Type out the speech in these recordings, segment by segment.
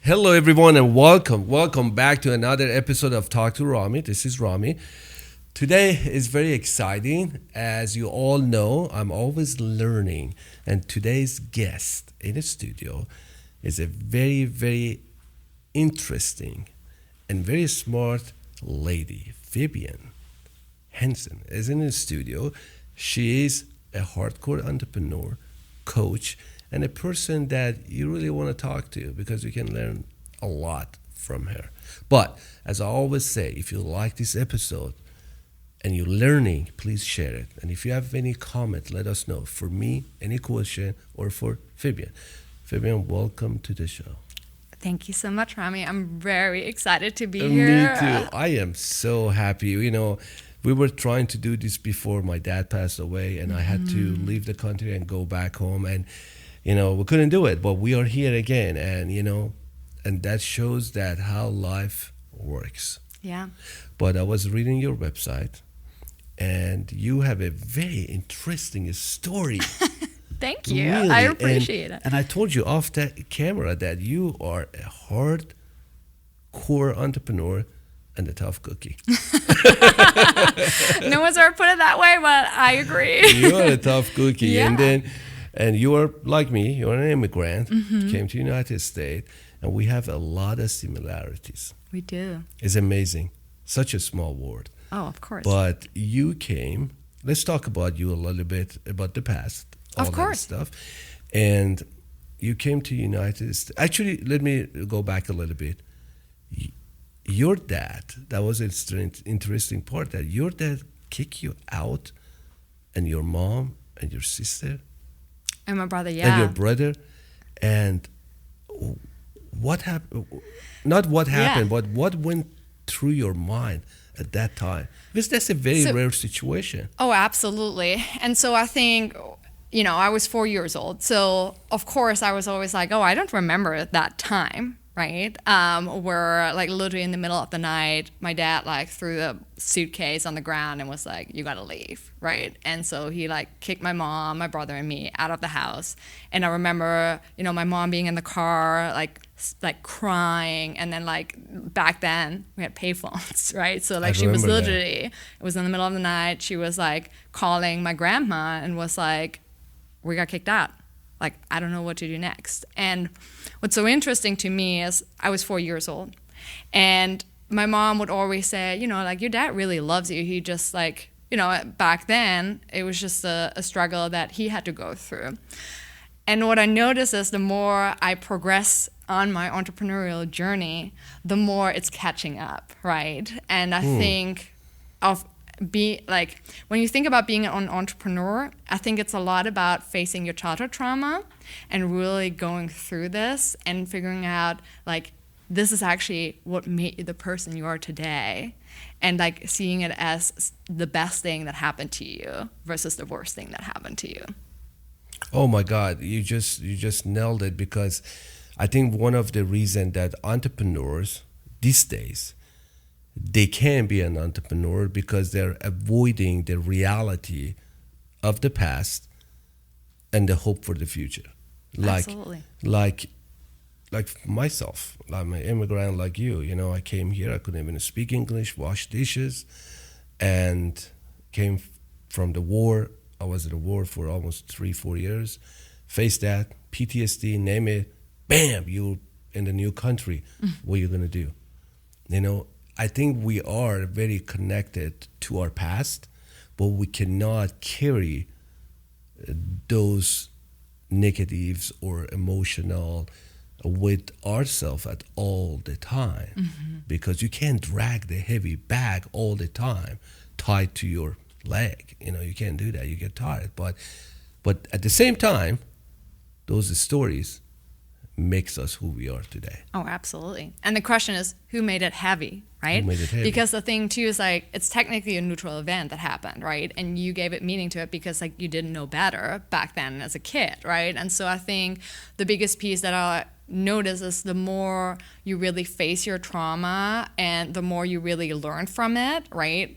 Hello, everyone, and welcome back to another episode of Talk2Rami. This is Rami. Today is very exciting. As you all know, I'm always learning, and today's guest in the studio is a very, very interesting and very smart lady. Fabienne Hansen is in the studio. She is a hardcore entrepreneur, coach, and a person that you really want to talk to because you can learn a lot from her. But as I always say, if you like this episode and you're learning, please share it. And if you have any comment, let us know. For me, any question, or for Fabienne. Fabienne, welcome to the show. Thank you so much, Rami. I'm very excited to be here. Me too. I am so happy. You know, we were trying to do this before my dad passed away, and I had to leave the country and go back home. And we couldn't do it, but we are here again, and that shows that how life works. Yeah. But I was reading your website, and you have a very interesting story. Thank you. Really. I appreciate it. And I told you off the camera that you are a hardcore entrepreneur and a tough cookie. No one's ever put it that way, but I agree. You are a tough cookie. Yeah. And you are like me, you're an immigrant, came to the United States, and we have a lot of similarities. We do. It's amazing. Such a small world. Oh, of course. But you came, let's talk about you a little bit, about the past, all Of course. that stuff. And you came to the United States. Actually, let me go back a little bit. Your dad, that was an interesting part, that your dad kicked you out, and your mom and your sister And my brother, yeah. and your brother, and what happened? Not what happened, but what went through your mind at that time? Because that's a very rare situation. Oh, absolutely. And so I think, I was 4 years old. So, of course, I was always like, I don't remember that time, right? Where, like, literally in the middle of the night, my dad, like, threw the suitcase on the ground and was like, you got to leave, right? And so he, like, kicked my mom, my brother, and me out of the house. And I remember, my mom being in the car, like crying. And then, like, back then, we had payphones, right? So, like, she was literally, it was in the middle of the night. She was, like, calling my grandma and was like, we got kicked out. Like, I don't know what to do next. And what's so interesting to me is I was 4 years old. And my mom would always say, like, your dad really loves you. He just, like, back then, it was just a struggle that he had to go through. And what I notice is the more I progress on my entrepreneurial journey, the more it's catching up, right? And I think when you think about being an entrepreneur, I think it's a lot about facing your childhood trauma and really going through this and figuring out, like, this is actually what made you the person you are today, and, like, seeing it as the best thing that happened to you versus the worst thing that happened to you. Oh my God, you just nailed it, because I think one of the reasons that entrepreneurs these days, they can be an entrepreneur because they're avoiding the reality of the past and the hope for the future. Absolutely. Like myself, I'm an immigrant like you. I came here, I couldn't even speak English, wash dishes, and came from the war. I was in the war for almost 3-4 years. Faced that, PTSD, name it, bam, you're in the new country. What are you going to do? I think we are very connected to our past, but we cannot carry those negatives or emotional with ourselves at all the time, because you can't drag the heavy bag all the time tied to your leg. You can't do that. You get tired. But at the same time, those stories makes us who we are today. Oh, absolutely. And the question is, who made it heavy, right? Who made it heavy? Because the thing too is, like, it's technically a neutral event that happened, right? And you gave it meaning to it because, like, you didn't know better back then as a kid, right? And so I think the biggest piece that I notice is the more you really face your trauma and the more you really learn from it, right?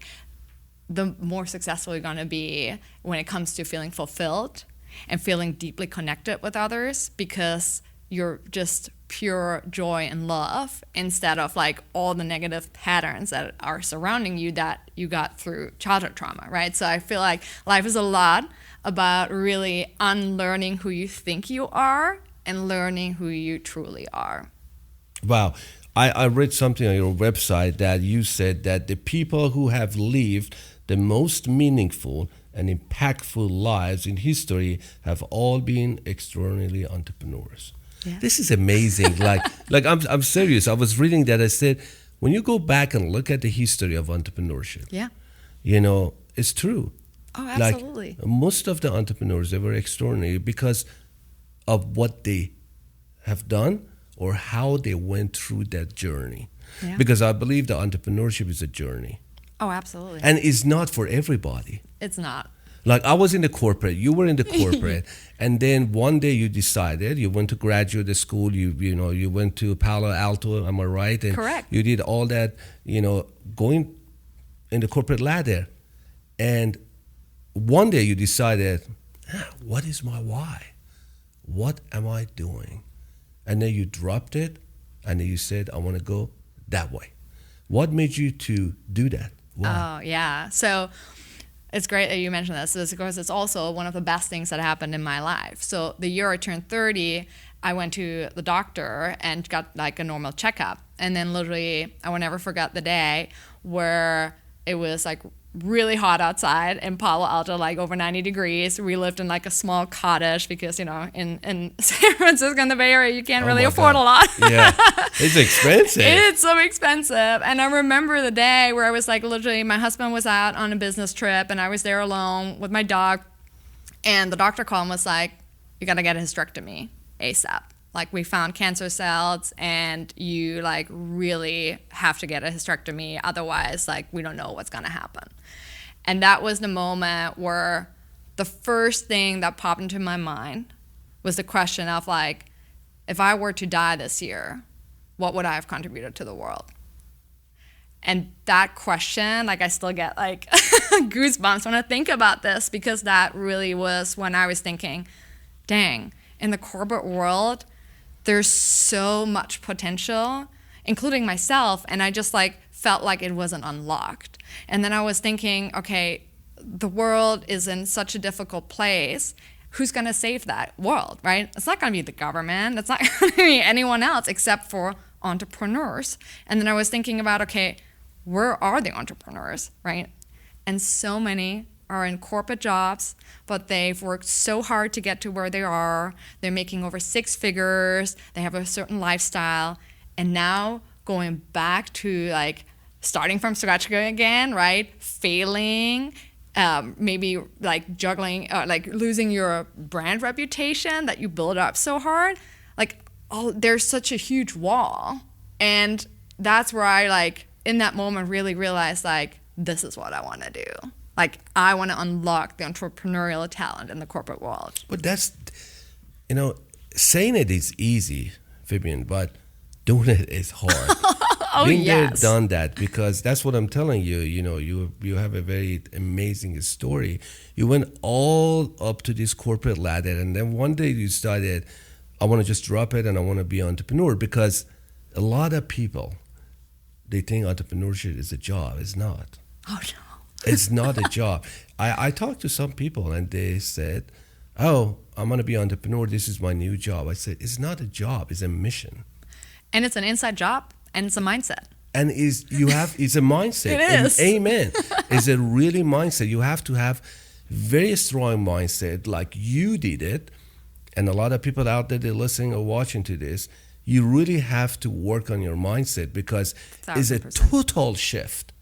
The more successful you're going to be when it comes to feeling fulfilled and feeling deeply connected with others, because you're just pure joy and love instead of like all the negative patterns that are surrounding you that you got through childhood trauma, right? So I feel like life is a lot about really unlearning who you think you are and learning who you truly are. Wow. I read something on your website that you said that the people who have lived the most meaningful and impactful lives in history have all been extraordinarily entrepreneurs. Yeah. This is amazing. like I'm serious. I was reading that. I said, when you go back and look at the history of entrepreneurship, yeah, you know, it's true. Oh, absolutely. Like most of the entrepreneurs, they were extraordinary because of what they have done or how they went through that journey. Yeah. Because I believe the entrepreneurship is a journey. Oh, absolutely. And it's not for everybody. It's not. Like I was in the corporate, you were in the corporate, and then one day you decided, you went to graduate school, you went to Palo Alto, am I right? And correct. You did all that, going in the corporate ladder. And one day you decided, what is my why? What am I doing? And then you dropped it, and then you said, I want to go that way. What made you to do that? Why? Oh, yeah. So it's great that you mentioned this because it's also one of the best things that happened in my life. So the year I turned 30, I went to the doctor and got like a normal checkup. And then literally, I will never forget the day where it was like really hot outside in Palo Alto, like over 90 degrees. We lived in like a small cottage because, in San Francisco in the Bay Area, you can't really afford a lot. Yeah, it's expensive. It's so expensive. And I remember the day where I was like, literally, my husband was out on a business trip and I was there alone with my dog. And the doctor called and was like, you got to get a hysterectomy ASAP. Like, we found cancer cells and you like really have to get a hysterectomy. Otherwise, like, we don't know what's going to happen. And that was the moment where the first thing that popped into my mind was the question of like, if I were to die this year, what would I have contributed to the world? And that question, like, I still get like goosebumps when I think about this, because that really was when I was thinking, dang, in the corporate world, there's so much potential, including myself, and I just like felt like it wasn't unlocked. And then I was thinking, okay, the world is in such a difficult place. Who's going to save that world, right? It's not going to be the government. It's not going to be anyone else except for entrepreneurs. And then I was thinking about, okay, where are the entrepreneurs, right? And so many are in corporate jobs, but they've worked so hard to get to where they are. They're making over 6 figures. They have a certain lifestyle. And now going back to like starting from scratch again, right? Failing, maybe like juggling, like losing your brand reputation that you build up so hard. Like, there's such a huge wall. And that's where I like, in that moment, really realized like, this is what I want to do. Like, I want to unlock the entrepreneurial talent in the corporate world. But that's, saying it is easy, Fabienne, but doing it is hard. Being yes. there, done that, because that's what I'm telling you. You have a very amazing story. You went all up to this corporate ladder, and then one day you started, I want to just drop it and I want to be an entrepreneur, because a lot of people, they think entrepreneurship is a job. It's not. Oh, no. It's not a job. I talked to some people and they said, oh, I'm going to be an entrepreneur. This is my new job. I said, it's not a job. It's a mission. And it's an inside job and it's a mindset. And it's a mindset. It is. And amen. It's a really mindset. You have to have very strong mindset like you did it. And a lot of people out there, they're listening or watching to this, you really have to work on your mindset, because it's a total shift.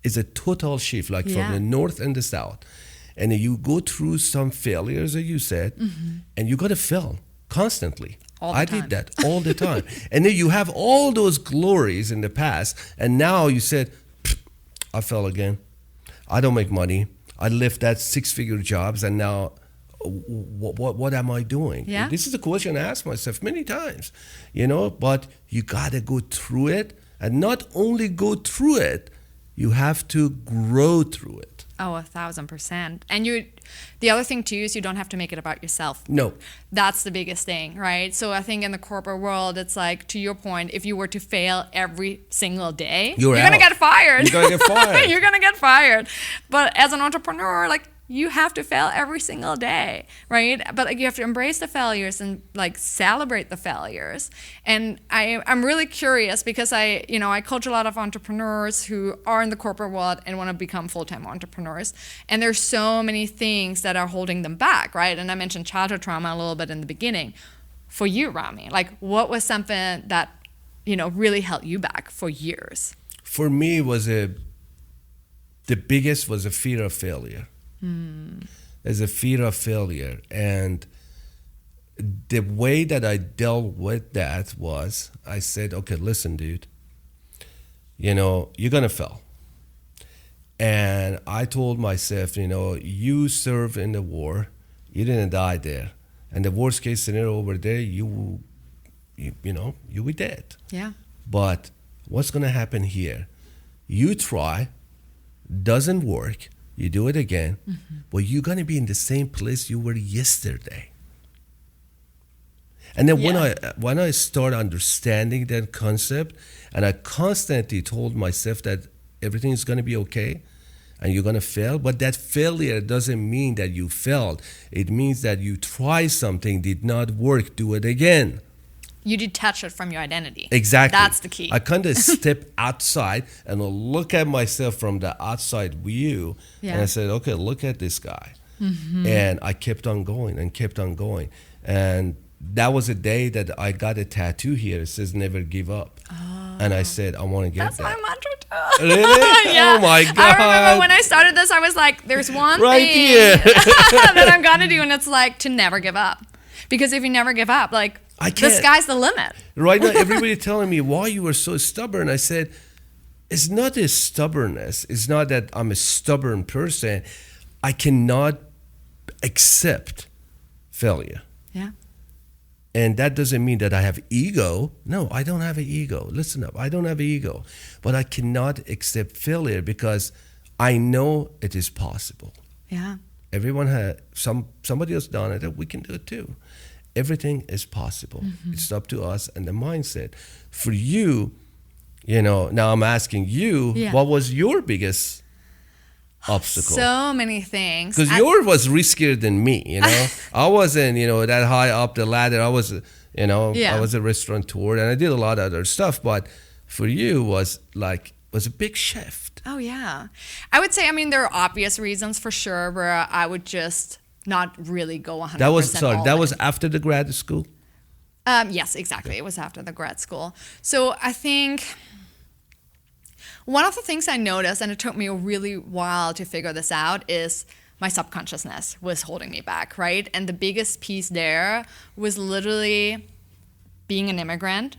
It's a total shift, like from the north and the south. And you go through some failures, as you said, and you got to fail constantly. I did that all the time. And then you have all those glories in the past, and now you said, I fell again. I don't make money. I left that 6-figure jobs, and now what am I doing? Yeah. This is a question I ask myself many times, but you got to go through it, and not only go through it, you have to grow through it. Oh, 1,000%. And the other thing too is you don't have to make it about yourself. No. That's the biggest thing, right? So I think in the corporate world, it's like, to your point, if you were to fail every single day, you're going to get fired. You're going to get fired. You're going to get fired. But as an entrepreneur, like, you have to fail every single day, right? But like, you have to embrace the failures and like celebrate the failures. And I'm really curious because I coach a lot of entrepreneurs who are in the corporate world and want to become full-time entrepreneurs. And there's so many things that are holding them back, right? And I mentioned childhood trauma a little bit in the beginning. For you, Rami, like what was something that, really held you back for years? For me, the biggest was a fear of failure. There's a fear of failure, and the way that I dealt with that was I said, okay, listen, dude, you're gonna fail. And I told myself, you served in the war, you didn't die there, and the worst case scenario over there, you were dead. Yeah. But what's gonna happen here? You try, doesn't work, you do it again, but you're going to be in the same place you were yesterday. And then when I start understanding that concept, and I constantly told myself that everything is going to be okay, and you're going to fail, but that failure doesn't mean that you failed. It means that you try something, did not work, do it again. You detach it from your identity. Exactly. That's the key. I kind of step outside and look at myself from the outside view. Yeah. And I said, okay, look at this guy. And I kept on going and kept on going. And that was a day that I got a tattoo here. It says, never give up. Oh. And I said, I want to get That's that. my mantra too. Really? Yeah. Oh my God. I remember when I started this, I was like, there's one right thing here. that I'm going to do. And it's like to never give up. Because if you never give up, like, the sky's the limit. Right now, everybody telling me why you were so stubborn. I said, it's not a stubbornness. It's not that I'm a stubborn person. I cannot accept failure. Yeah. And that doesn't mean that I have ego. No, I don't have an ego. Listen up. I don't have an ego. But I cannot accept failure because I know it is possible. Yeah. Everyone had somebody else done it. We can do it too. Everything is possible. It's up to us and the mindset. For you, now I'm asking you, what was your biggest obstacle? So many things. Because yours was riskier than me, I wasn't, that high up the ladder. I was, I was a restaurateur and I did a lot of other stuff. But for you was a big shift. Oh, yeah. I would say, there are obvious reasons for sure where I would just not really go 100%. That was after the grad school? Yes, exactly. It was after the grad school. So I think one of the things I noticed, and it took me a really while to figure this out, is my subconsciousness was holding me back, right? And the biggest piece there was literally being an immigrant,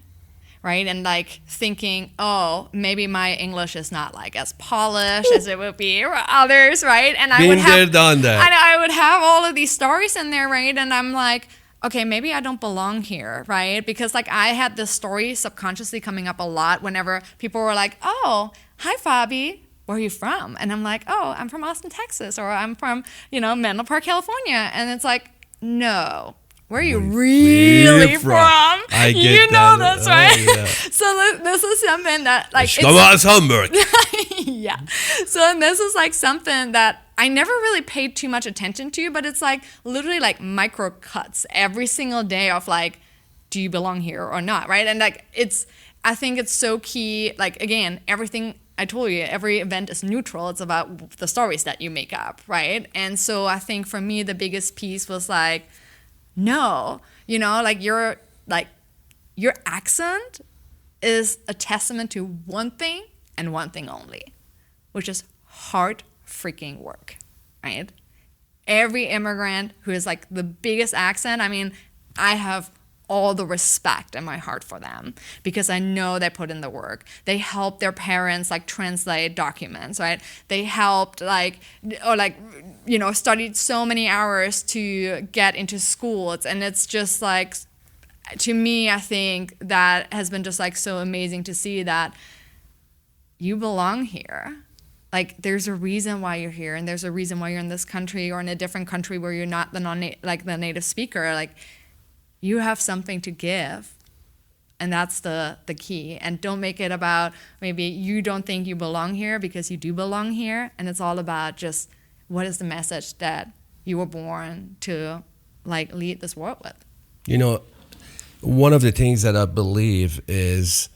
right? And thinking, oh, maybe my English is not as polished as it would be for others, right? And I would have done that. And I would have all of these stories in there, right? And I'm like, okay, maybe I don't belong here, right? Because I had this story subconsciously coming up a lot whenever people were like, oh, hi, Fabi, where are you from? And I'm like, oh, I'm from Austin, Texas, or I'm from, Menlo Park, California. And it's like, no. Where are you really from? I get that. This, right? Oh, yeah. So this is something that Come on, Hamburg. Yeah. So this is something that I never really paid too much attention to, but it's literally micro cuts every single day of do you belong here or not, right? And I think it's so key. Again, everything I told you, every event is neutral. It's about the stories that you make up, right? And so I think for me, the biggest piece was no, your accent is a testament to one thing and one thing only, which is hard freaking work, right? Every immigrant who is the biggest accent, I have all the respect in my heart for them because I know they put in the work. They helped their parents translate documents, right? They helped studied so many hours to get into schools. And it's just to me, I think that has been just so amazing to see that you belong here. like there's a reason why you're here, and there's a reason why you're in this country or in a different country where you're not the the native speaker. Like, you have something to give, and that's the key. And don't make it about maybe you don't think you belong here, because you do belong here. And it's all about just what is the message that you were born to like lead this world with. You know, one of the things that I believe is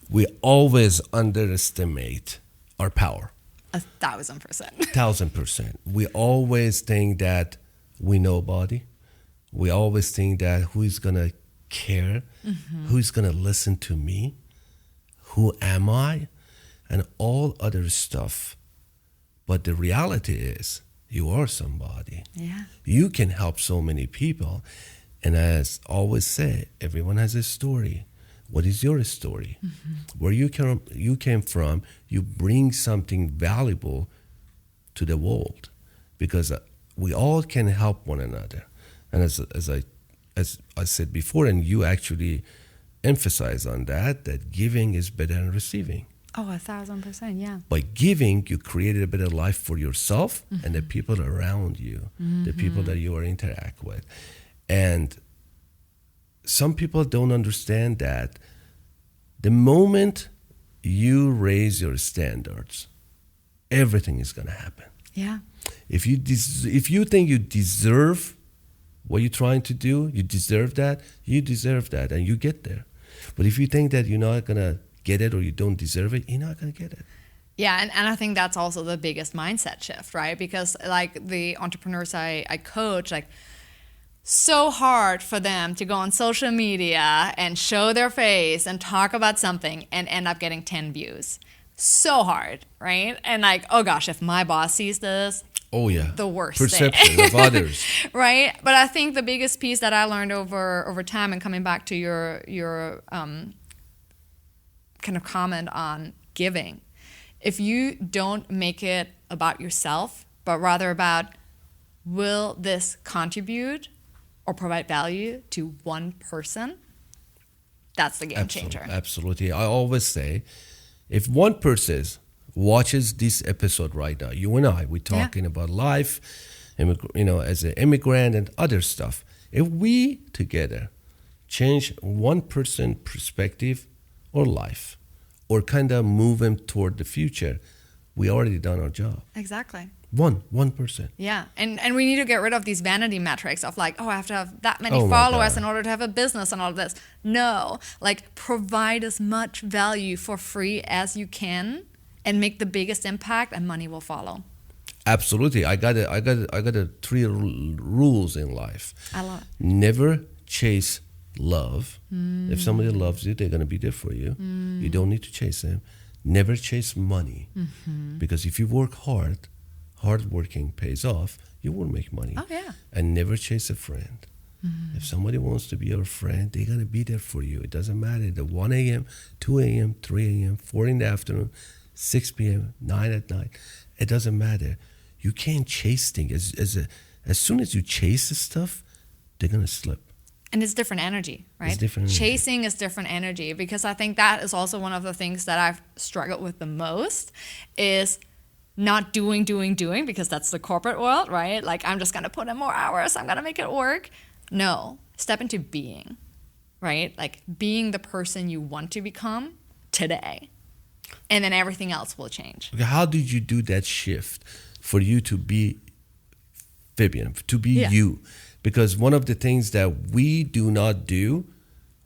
we always underestimate our power. 1,000%. 1,000%. We always think that we know body. We always think that who's gonna care, who's gonna listen to me, who am I, and all other stuff. But the reality is, you are somebody. Yeah. You can help so many people. And as I always say, everyone has a story. What is your story? Where you came from, you bring something valuable to the world, because we all can help one another. And as I said before, and you actually emphasize on that giving is better than receiving. Oh, 1,000%, yeah. By giving, you created a better life for yourself and the people around you, the people that you are interact with. And some people don't understand that the moment you raise your standards, everything is going to happen. Yeah. If you think you deserve what you're trying to do, you deserve that, and you get there. But if you think that you're not going to get it or you don't deserve it, you're not going to get it. Yeah, and I think that's also the biggest mindset shift, right? Because like the entrepreneurs I coach, like so hard for them to go on social media and show their face and talk about something and end up getting 10 views. So hard, right? And like, oh gosh, if my boss sees this, oh yeah, the worst perception of others, right? But I think the biggest piece that I learned over time, and coming back to your kind of comment on giving, if you don't make it about yourself, but rather about, will this contribute or provide value to one person, that's the game changer. Absolutely. I always say, if one person watches this episode right now, you and I, we're talking about life, as an immigrant and other stuff. If we together change one person's perspective or life, or kind of move them toward the future, we already done our job. Exactly. 1%. Yeah, and we need to get rid of these vanity metrics of like, oh, I have to have that many followers in order to have a business and all of this. No, like provide as much value for free as you can and make the biggest impact, and money will follow. Absolutely. I got a 3 rules in life. I love it. Never chase love. If somebody loves you, they're going to be there for you. You don't need to chase them. Never chase money. Because if you work hard working pays off, you will make money. Oh, yeah. And never chase a friend. If somebody wants to be your friend, they're going to be there for you. It doesn't matter. The 1 a.m., 2 a.m., 3 a.m., 4 in the afternoon, 6 p.m., 9 at night. It doesn't matter. You can't chase things. As soon as you chase the stuff, they're going to slip. And it's different energy, right? It's different energy. Chasing is different energy, because I think that is also one of the things that I've struggled with the most is not doing, because that's the corporate world, right? Like, I'm just going to put in more hours. I'm going to make it work. No, step into being, right? Like being the person you want to become today. And then everything else will change. Okay, how did you do that shift for you to be Fabienne, to be you? Because one of the things that we do not do,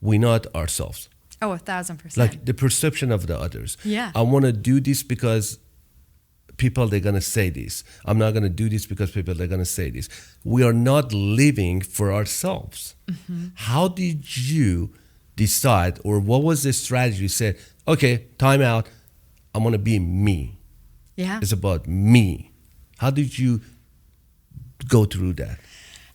we're not ourselves. Oh, 1,000%. Like the perception of the others. Yeah. I want to do this because people, they're going to say this. I'm not going to do this because people, they're going to say this. We are not living for ourselves. How did you decide, or what was the strategy? You said, okay, time out. I'm going to be me. Yeah. It's about me. How did you go through that?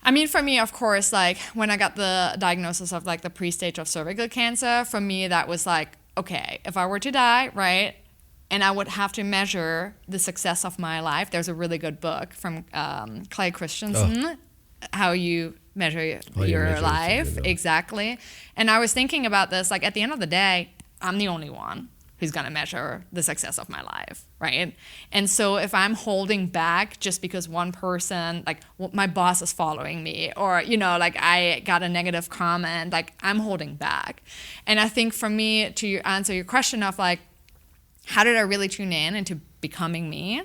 I mean, for me, of course, like when I got the diagnosis of like the pre-stage of cervical cancer, for me, that was like, okay, if I were to die, right, and I would have to measure the success of my life. There's a really good book from Clay Christensen, How You Measure Your Life. Exactly. And I was thinking about this, like at the end of the day, I'm the only one. who's going to measure the success of my life, right? And so if I'm holding back just because one person, like my boss is following me, or, like I got a negative comment, like I'm holding back. And I think for me, to answer your question of like, how did I really tune in into becoming me,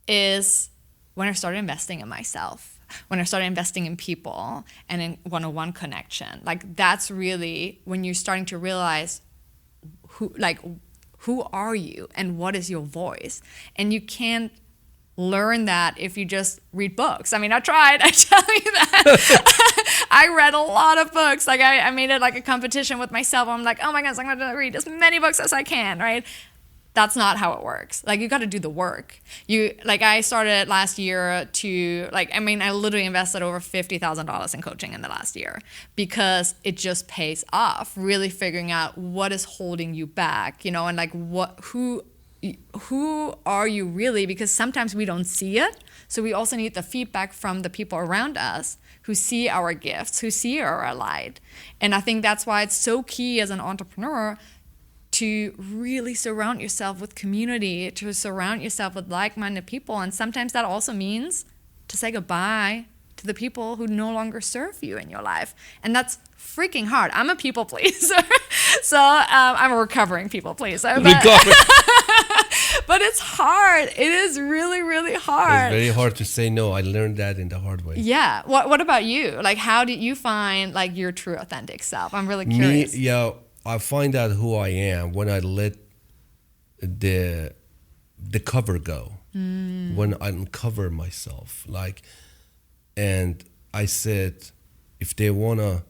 is when I started investing in myself, when I started investing in people and in one-on-one connection. Like that's really when you're starting to realize who are you and what is your voice? And you can't learn that if you just read books. I mean, I tried, I tell you that. I read a lot of books. Like I made it like a competition with myself. I'm like, oh my gosh, I'm going to read as many books as I can, right? That's not how it works. Like you got to do the work. I started last year to I literally invested over $50,000 in coaching in the last year because it just pays off. Really figuring out what is holding you back, and like who are you really? Because sometimes we don't see it. So we also need the feedback from the people around us who see our gifts, who see our light. And I think that's why it's so key as an entrepreneur to really surround yourself with community, to surround yourself with like-minded people. And sometimes that also means to say goodbye to the people who no longer serve you in your life. And that's freaking hard. I'm a people pleaser. So I'm a recovering people pleaser. But it's hard. It is really, really hard. It's very hard to say no. I learned that in the hard way. Yeah. What about you? Like, how did you find like your true authentic self? I'm really curious. I find out who I am when I let the cover go, when I uncover myself. And I said, if they want to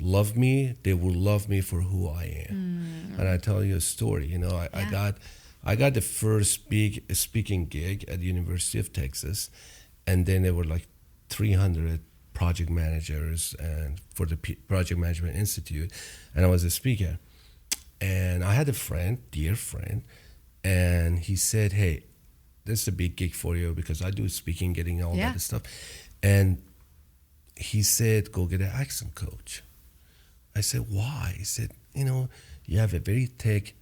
love me, they will love me for who I am. And I tell you a story. I got the first big speaking gig at the University of Texas, and then there were like 300 project managers and for the Project Management Institute, and I was a speaker. And I had a friend, dear friend, and he said, hey, this is a big gig for you because I do speaking, getting all that stuff. And he said, go get an accent coach. I said, why? He said, you have a very thick,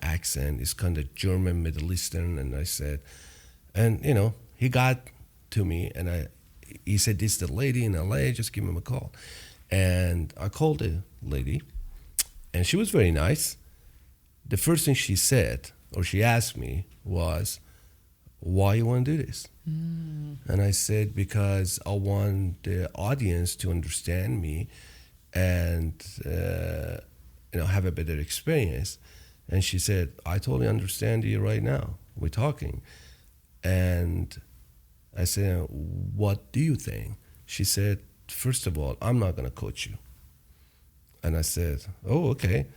accent. It's kind of German, Middle Eastern. And I said, and, he got to me and he said, this is the lady in LA, just give him a call. And I called the lady, and she was very nice. The first thing she said, or she asked me, was, why you want to do this? And I said, because I want the audience to understand me and have a better experience. And she said, I totally understand you right now. We're talking. And I said, what do you think? She said, first of all, I'm not going to coach you. And I said, oh, okay.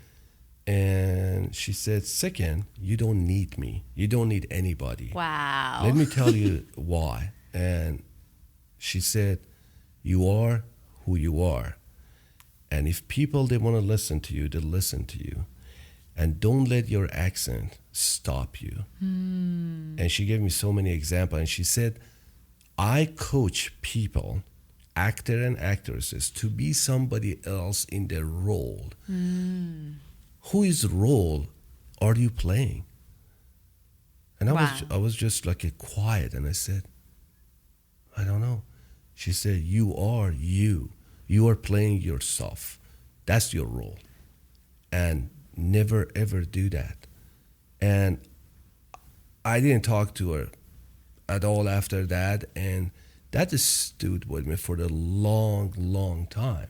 And she said, second, you don't need me. You don't need anybody. Wow. Let me tell you why. And she said, you are who you are. And if people, they want to listen to you, they'll listen to you. And don't let your accent stop you. And she gave me so many examples. And she said, I coach people, actor and actresses, to be somebody else in their role. Whose role are you playing? And I was just like quiet, and I said, I don't know. She said, you are you. You are playing yourself. That's your role. And never ever do that. And I didn't talk to her at all after that, and that just stood with me for a long time.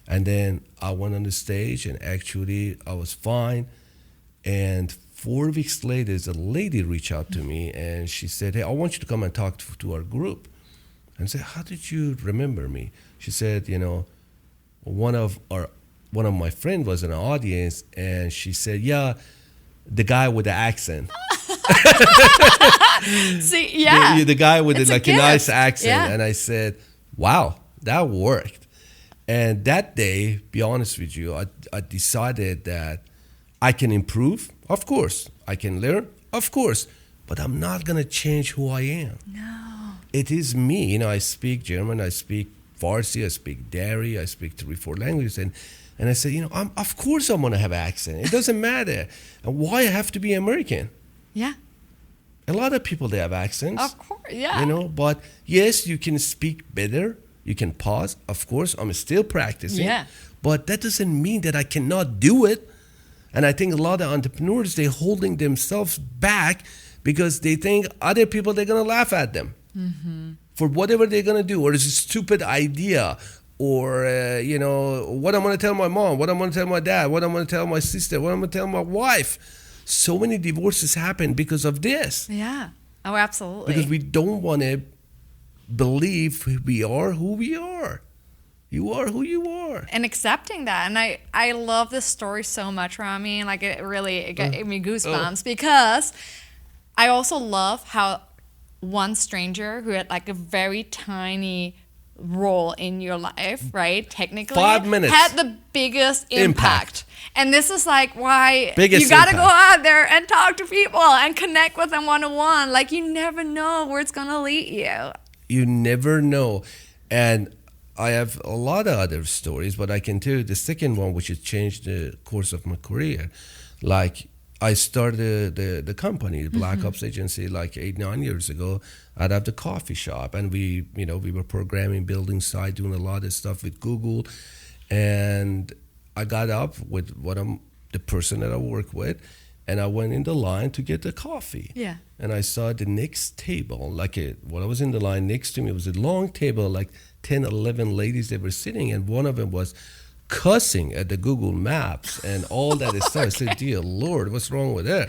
And then I went on the stage, and actually I was fine. And 4 weeks later, a lady reached out to me, and she said, hey, I want you to come and talk to our group. And I said, how did you remember me? She said, one of my friends was in the audience, and she said, yeah, the guy with the accent. See, yeah. The guy with a nice accent. Yeah. And I said, wow, that worked. And that day, be honest with you, I decided that I can improve. Of course. I can learn. Of course. But I'm not going to change who I am. No. It is me. I speak German. I speak Farsi. I speak Dari. I speak 3-4 languages. And And I said, of course I'm going to have accent. It doesn't matter. And why I have to be American? Yeah. A lot of people, they have accents. Of course, yeah. But yes, you can speak better. You can pause. Of course, I'm still practicing. Yeah. But that doesn't mean that I cannot do it. And I think a lot of entrepreneurs, they're holding themselves back because they think other people, they're going to laugh at them for whatever they're going to do, or it's a stupid idea, or, what I'm going to tell my mom, what I'm going to tell my dad, what I'm going to tell my sister, what I'm going to tell my wife. So many divorces happen because of this. Yeah. Oh, absolutely. Because we don't want to believe we are who we are. You are who you are. And accepting that. And I love this story so much, Rami. Like, it gave me goosebumps because I also love how one stranger who had like a very tiny role in your life, right? Technically, 5 minutes had the biggest impact. And this is like why biggest you got to impact. go out there and talk to people and connect with them one-on-one. Like, you never know where it's going to lead you. You never know. And I have a lot of other stories, but I can tell you the second one, which has changed the course of my career. Like, I started the company, the Black Ops Agency, like 8-9 years ago out of the coffee shop. And we were programming, building site, doing a lot of stuff with Google. And I got up with the person that I work with, and I went in the line to get the coffee. Yeah. And I saw the next table, when I was in the line next to me, it was a long table, like 10, 11 ladies that were sitting, and one of them was cussing at the Google Maps and all that stuff. I said, dear Lord, what's wrong with her?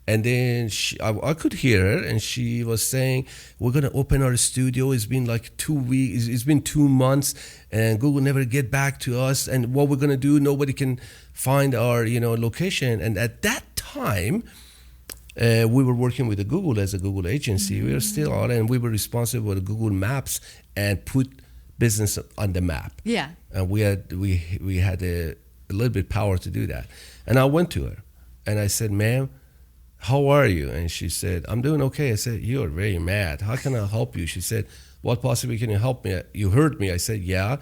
And then I could hear her, and she was saying, we're going to open our studio. It's been like 2 weeks. It's been 2 months, and Google never get back to us. And what we're going to do, nobody can find our location. And at that time, we were working with Google as a Google agency. We were still on, and we were responsible for the Google Maps and put business on the map. Yeah. And we had a little bit power to do that. And I went to her, and I said, ma'am, how are you? And she said, I'm doing okay. I said, you're very mad. How can I help you? She said, what possibly can you help me? You heard me. I said, yeah.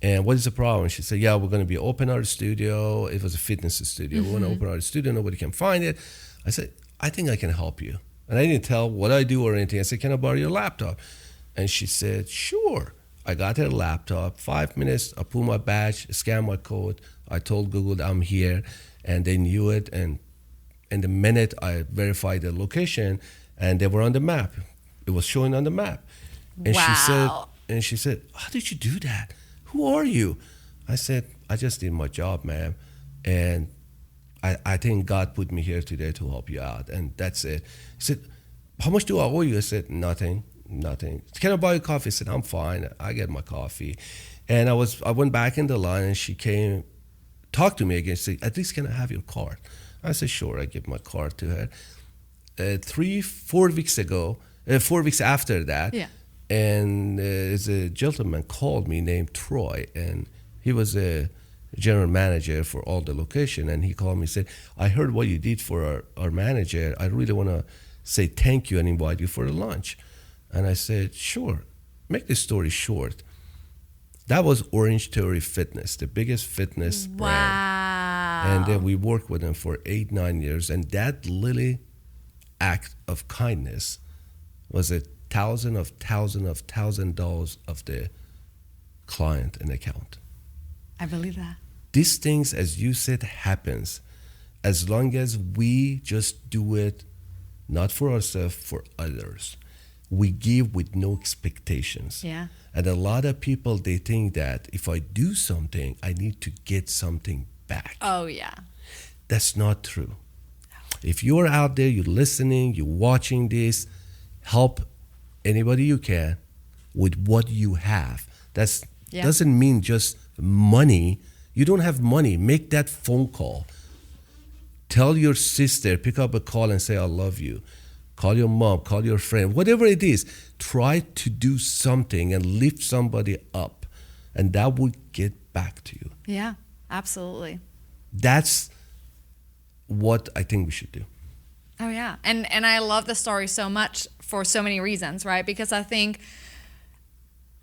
And what is the problem? She said, yeah, we're going to be open our studio. It was a fitness studio. We want to open our studio. Nobody can find it. I said, I think I can help you. And I didn't tell what I do or anything. I said, can I borrow your laptop? And she said, sure. I got her laptop. 5 minutes, I pulled my badge, scanned my code. I told Google that I'm here, and they knew it. And in the minute I verified the location, and they were on the map. It was showing on the map. And Wow. she said, how did you do that? Who are you? I said, I just did my job, ma'am. And I think God put me here today to help you out. And that's it. He said, how much do I owe you? I said, nothing. Can I buy you coffee? I said, I'm fine. I get my coffee. And I went back in the line, and she came, talked to me again. She said, at least can I have your card? I said, sure. I give my card to her. 4 weeks ago, 4 weeks after that, Yeah. and there's a gentleman called me named Troy, and he was a general manager for all the location, and he called me and said, I heard what you did for our manager. I really want to say thank you and invite you for a lunch. And I said, sure. Make the story short. That was Orange Theory Fitness, the biggest fitness brand. Wow. And then we worked with them for 8-9 years. And that little act of kindness was $1,000 of the client and account. I believe that. These things, as you said, happens as long as we just do it, not for ourselves, for others. We give with no expectations. Yeah. And a lot of people, they think that if I do something, I need to get something back. Oh, yeah. That's not true. If you're out there, you're listening, you're watching this, help anybody you can with what you have. That doesn't mean just money. You don't have money. Make that phone call. Tell your sister, pick up a call and say, I love you. Call your mom, call your friend, whatever it is. Try to do something and lift somebody up, and that will get back to you. Yeah, absolutely. That's what I think we should do. Oh, yeah. And I love the story so much for so many reasons, right? Because I think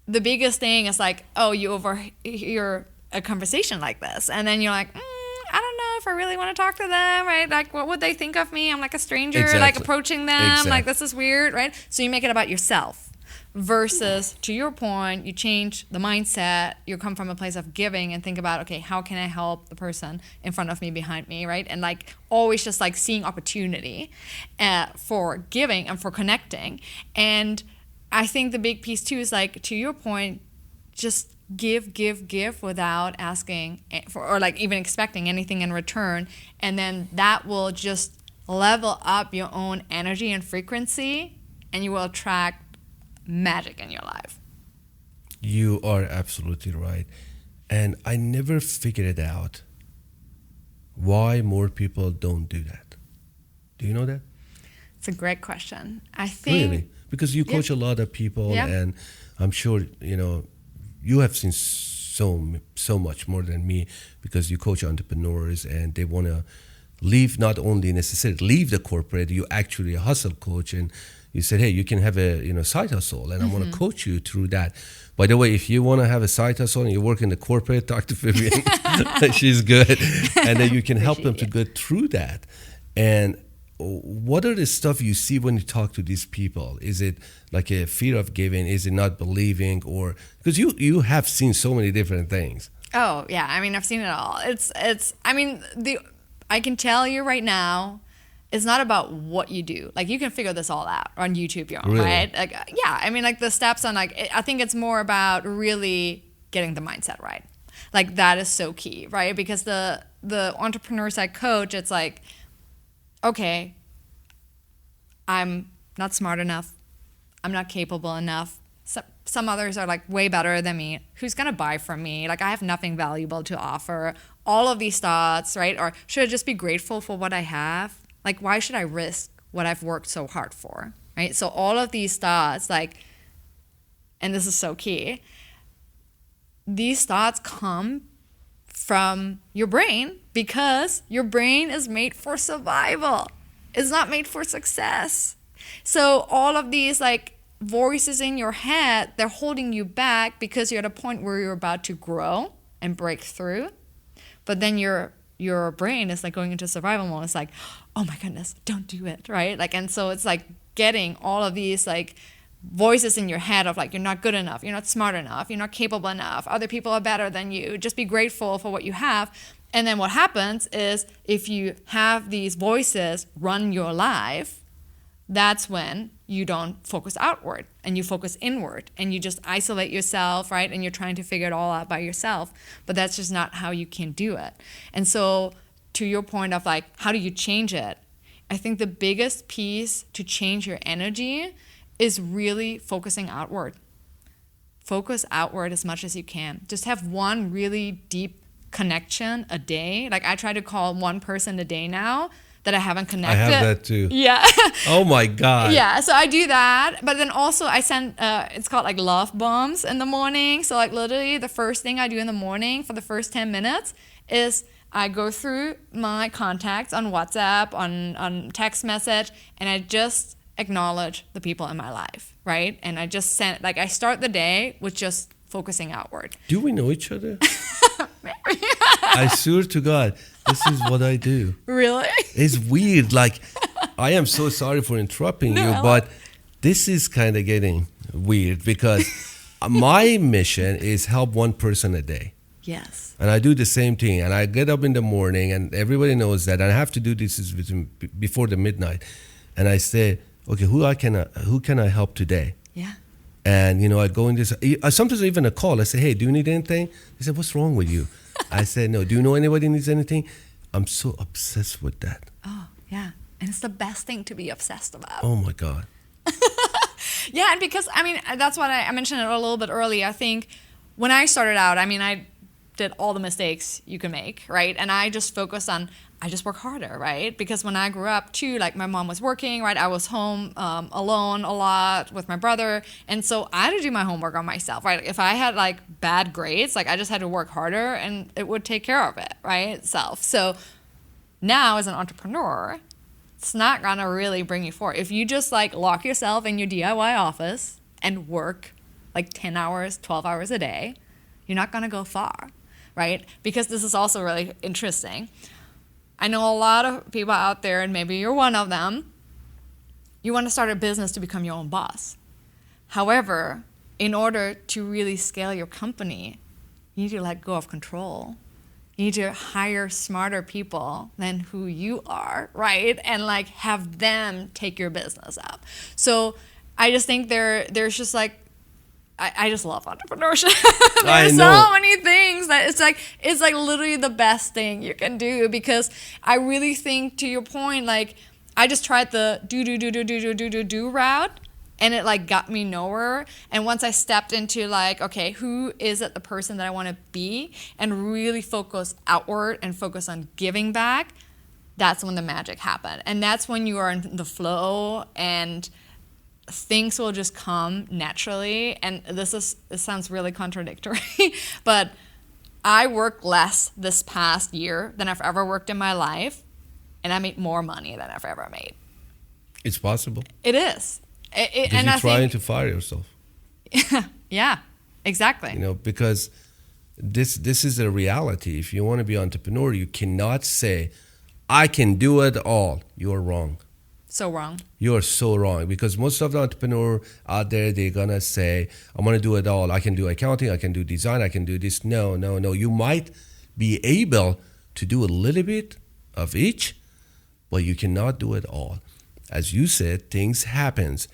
the biggest thing is like, oh, you overhear a conversation like this, and then you're like, I don't know if I really want to talk to them, right? Like, what would they think of me? I'm like a stranger, like approaching them, like this is weird, right? So you make it about yourself versus, to your point, you change the mindset. You come from a place of giving and think about, okay, how can I help the person in front of me, behind me, right? And like always just like seeing opportunity for giving and for connecting. And I think the big piece too is like, to your point, just give without asking for, or like even expecting anything in return. And then that will just level up your own energy and frequency, and you will attract magic in your life. You are absolutely right. And I never figured it out why more people don't do that. Do you know that? It's a great question. I think... Really? Because you coach a lot of people, and I'm sure, you have seen so much more than me, because you coach entrepreneurs and they want to leave, not only necessarily leave the corporate, you actually a hustle coach, and you said, hey, you can have a side hustle, and I want to coach you through that. By the way, if you want to have a side hustle and you work in the corporate, talk to Fabienne. She's good. And then you can help them to go through that. And what are the stuff you see when you talk to these people? Is it like a fear of giving? Is it not believing? Or because you have seen so many different things. Oh yeah, I mean, I've seen it all. I can tell you right now, it's not about what you do. Like, you can figure this all out on YouTube, Really? right? Like, yeah, I mean, like the steps on, like, I think it's more about really getting the mindset right. Like, that is so key, right? Because the entrepreneurs I coach, it's like, okay, I'm not smart enough. I'm not capable enough. Some others are like way better than me. Who's going to buy from me? Like, I have nothing valuable to offer. All of these thoughts, right? Or should I just be grateful for what I have? Like, why should I risk what I've worked so hard for, right? So all of these thoughts, like, and this is so key, these thoughts come from your brain, because your brain is made for survival. It's not made for success. So all of these, like, voices in your head, they're holding you back because you're at a point where you're about to grow and break through. But then your brain is like going into survival mode. It's like, oh my goodness, don't do it, right? Like, and so it's like getting all of these like voices in your head of like, you're not good enough, you're not smart enough, you're not capable enough, other people are better than you, just be grateful for what you have. And then what happens is, if you have these voices run your life, that's when you don't focus outward and you focus inward, and you just isolate yourself, right? And you're trying to figure it all out by yourself. But that's just not how you can do it. And so, to your point of like, how do you change it? I think the biggest piece to change your energy is really focusing outward. Focus outward as much as you can. Just have one really deep connection a day. Like, I try to call one person a day now that I haven't connected. I have that too. Yeah. Oh my God. Yeah, so I do that. But then also I send, it's called like love bombs in the morning. So like literally the first thing I do in the morning for the first 10 minutes is I go through my contacts on WhatsApp, on text message, and I just acknowledge the people in my life, right? And I just send, like, I start the day with just focusing outward. Do we know each other? I swear to God, this is what I do. Really? It's weird. Like, I am so sorry for interrupting you, but this is kind of getting weird, because my mission is help one person a day. Yes. And I do the same thing. And I get up in the morning, and everybody knows that. And I have to do this before the midnight. And I say, okay, who can I help today? Yeah. And, I go in this, sometimes even a call, I say, hey, do you need anything? They say, what's wrong with you? I said, no, do you know anybody needs anything? I'm so obsessed with that. Oh, yeah. And it's the best thing to be obsessed about. Oh, my God. Yeah, and because, I mean, that's what I mentioned it a little bit earlier. I think when I started out, I mean, I did all the mistakes you can make, right? And I just focused on, I just work harder, right? Because when I grew up too, like my mom was working, right? I was home alone a lot with my brother. And so I had to do my homework on myself, right? If I had like bad grades, like I just had to work harder and it would take care of it, right? Itself. So now as an entrepreneur, it's not gonna really bring you forward. If you just like lock yourself in your DIY office and work like 10 hours, 12 hours a day, you're not gonna go far. right? Because this is also really interesting. I know a lot of people out there, and maybe you're one of them, you want to start a business to become your own boss. However, in order to really scale your company, you need to let go of control. You need to hire smarter people than who you are, right? And like have them take your business up. So I just think there's just like, I just love entrepreneurship. There's so many things that it's like literally the best thing you can do, because I really think, to your point, like I just tried the do route, and it like got me nowhere. And once I stepped into like, okay, who is it, the person that I want to be, and really focus outward and focus on giving back, that's when the magic happened. And that's when you are in the flow and things will just come naturally. And this sounds really contradictory, but I worked less this past year than I've ever worked in my life, and I made more money than I've ever made. It's possible. It is. Because you're trying to fire yourself. Yeah, exactly. You know, because this is a reality. If you want to be an entrepreneur, you cannot say, I can do it all. You're wrong. So wrong. You're so wrong, because most of the entrepreneurs out there, they're going to say, I'm going to do it all. I can do accounting, I can do design, I can do this. No. You might be able to do a little bit of each, but you cannot do it all. As you said, things happens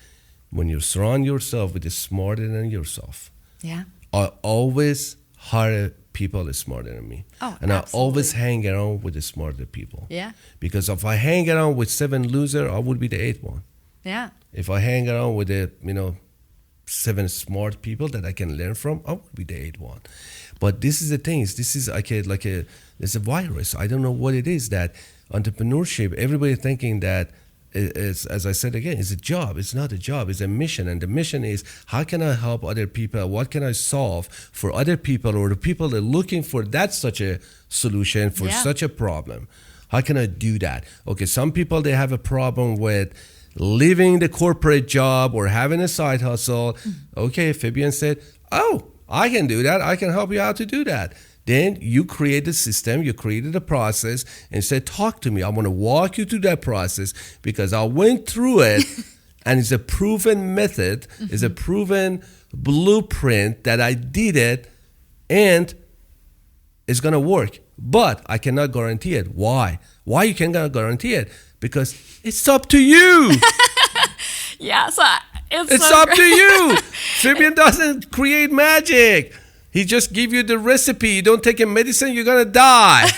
when you surround yourself with the smarter than yourself. Yeah. I always hire people that's smarter than me. Oh, and absolutely. I always hang around with the smarter people. Yeah. Because if I hang around with 7 losers, I would be the 8th one. Yeah. If I hang around with the 7 smart people that I can learn from, I would be the 8th one. But this is the thing. This is it's a virus. I don't know what it is, that entrepreneurship, everybody thinking that is, as I said again, it's a job. It's not a job. It's a mission. And the mission is, how can I help other people? What can I solve for other people, or the people that are looking for such a solution for such a problem? How can I do that? Okay, some people, they have a problem with leaving the corporate job or having a side hustle. Okay, Fabienne said, oh, I can do that. I can help you out to do that. Then you create the system, you created a process, and said, talk to me. I want to walk you through that process, because I went through it, and it's a proven method, it's a proven blueprint that I did it, and it's going to work. But I cannot guarantee it. Why? Why you cannot guarantee it? Because it's up to you. Yeah, so it's so up to you. Fabienne doesn't create magic. He just give you the recipe. You don't take a medicine, you're going to die.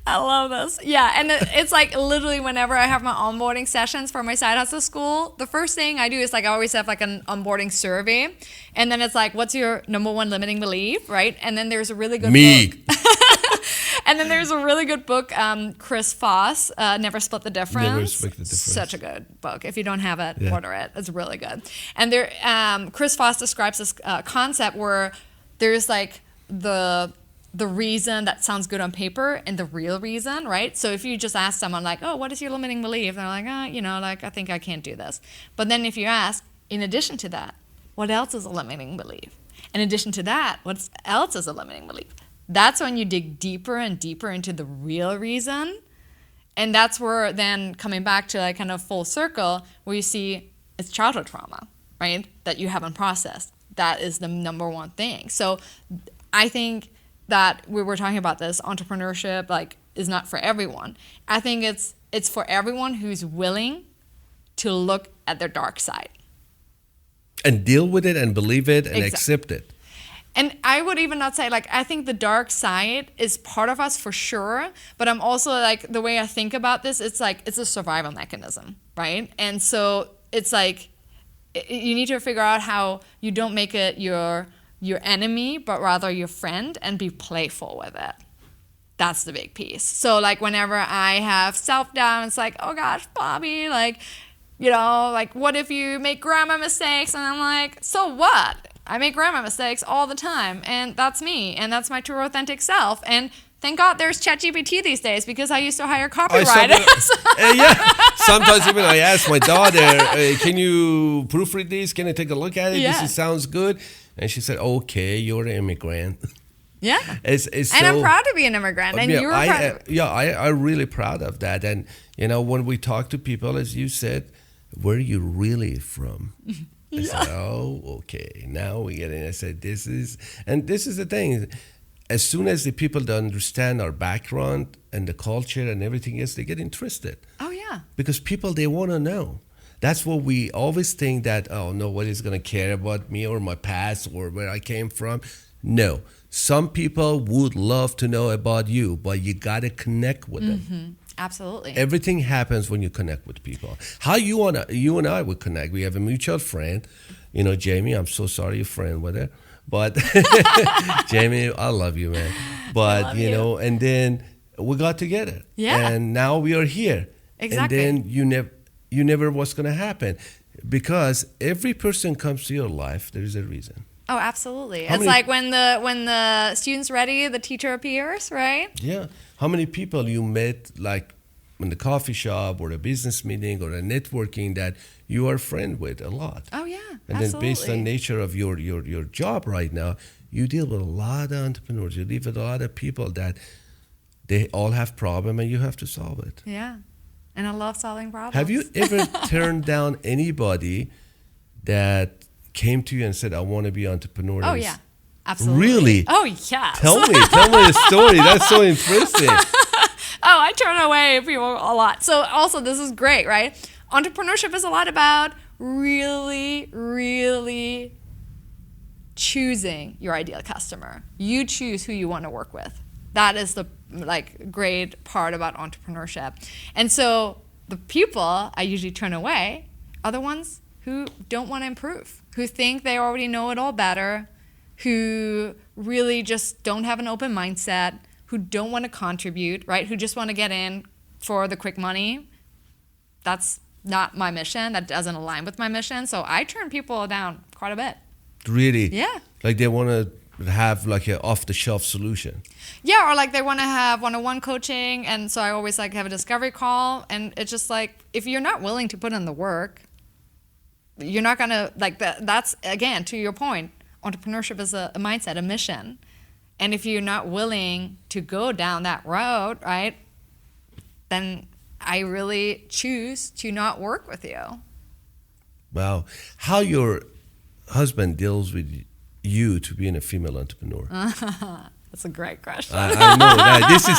I love this. Yeah, and it's like literally whenever I have my onboarding sessions for my side hustle school, the first thing I do is like I always have like an onboarding survey. And then it's like, what's your number one limiting belief, right? And then there's a really good book. And then there's a really good book, Chris Voss, Never Split the Difference. Never Split the Difference. Such a good book. If you don't have it, order it. It's really good. And there, Chris Voss describes this concept where there's like the reason that sounds good on paper and the real reason, right? So if you just ask someone like, oh, what is your limiting belief? They're like, I think I can't do this. But then if you ask, in addition to that, what else is a limiting belief? In addition to that, what else is a limiting belief? That's when you dig deeper and deeper into the real reason. And that's where then coming back to like kind of full circle, where you see it's childhood trauma, right? That you haven't processed. That is the number one thing. So I think that we were talking about this, entrepreneurship like is not for everyone. I think it's for everyone who's willing to look at their dark side. And deal with it and believe it and accept it. And I would even not say, like, I think the dark side is part of us for sure. But I'm also, like, the way I think about this, it's like, it's a survival mechanism, right? And so it's like, you need to figure out how you don't make it your enemy, but rather your friend, and be playful with it. That's the big piece. So, like, whenever I have self-doubt, it's like, oh gosh, Bobby, like, like, what if you make grammar mistakes? And I'm like, so what? I make grammar mistakes all the time, and that's me, and that's my true authentic self. And thank God there's ChatGPT these days, because I used to hire copywriters. Sometimes even I ask my daughter, can you proofread this? Can I take a look at it? Yeah. This sounds good. And she said, okay, you're an immigrant. Yeah. It's And so, I'm proud to be an immigrant. And you were proud. I'm really proud of that. And, when we talk to people, as you said, where are you really from? I said, oh, okay. Now we get in. I said, this is the thing. As soon as the people don't understand our background and the culture and everything else, they get interested. Oh, yeah. Because people, they want to know. That's what we always think that, oh, nobody's going to care about me or my past or where I came from. No. Some people would love to know about you, but you got to connect with them. Absolutely. Everything happens when you connect with people. How you and I would connect. We have a mutual friend, Jamie. I'm so sorry you're friend with her. But Jamie, I love you, man. But and then we got together. Yeah. And now we are here. Exactly. And then you never what's gonna happen. Because every person comes to your life, there is a reason. Oh, absolutely. It's like when the student's ready, the teacher appears, right? Yeah. How many people you met like in the coffee shop or a business meeting or a networking that you are friend with a lot. Oh, yeah. And absolutely. then based on nature of your job right now, you deal with a lot of entrepreneurs. You deal with a lot of people that they all have problem and you have to solve it. Yeah. And I love solving problems. Have you ever turned down anybody that came to you and said, I want to be entrepreneur? Oh, yeah. Absolutely. Really? Oh, yeah. Tell me the story. That's so interesting. Oh, I turn away people a lot. So also, this is great, right? Entrepreneurship is a lot about really, really choosing your ideal customer. You choose who you want to work with. That is the great part about entrepreneurship. And so the people I usually turn away are the ones who don't want to improve, who think they already know it all better, who really just don't have an open mindset, who don't want to contribute, right? Who just want to get in for the quick money. That's not my mission. That doesn't align with my mission. So I turn people down quite a bit. Really? Yeah. Like they want to have like an off-the-shelf solution. Yeah, or like they want to have one-on-one coaching. And so I always have a discovery call. And it's just like, if you're not willing to put in the work, you're not going to, that's, again, to your point, entrepreneurship is a mindset, a mission. And if you're not willing to go down that road, right, then I really choose to not work with you. Wow. How your husband deals with you to being a female entrepreneur? That's a great question. I know that. This is,